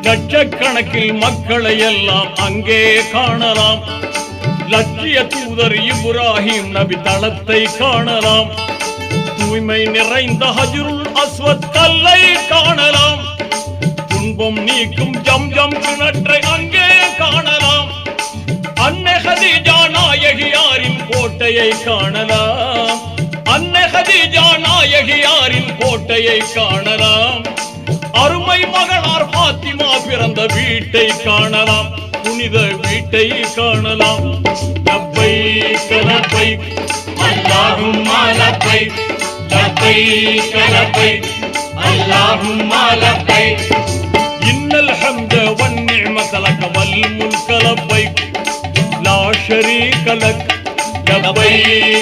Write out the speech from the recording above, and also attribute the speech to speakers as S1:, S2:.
S1: லட்சக்கணக்கில் மக்களை எல்லாம் அங்கே காணலாம். லட்சிய தூதர் இப்ராஹிம் நபி தளத்தை காணலாம். தூய்மை நிறைந்த ஹஜ்ருல் அஸ்வத் கல்லை காணலாம். துன்பம் நீக்கும் ஜம்ஜம் கிணற்றை அங்கே காணலாம். அன்னை ஹதீஜா நாயகியாரின் கோட்டையை காணலாம். அன்னை ஹதீஜா நாயகியாரின் கோட்டையை காணலாம். அருமை மகளார் பாத்திமா பிறந்த வீட்டை காணலாம். புனித வீட்டை காணலாம். லப்பைக் லப்பைக் அல்லாஹும்ம லப்பைக் லப்பைக் லப்பைக் அல்லாஹும்ம லப்பைக் இன்னல் ஹம்த வன் நிஅமத லக வல் முல்க லப்பைக் லா ஷரீக லக் லப்பைக்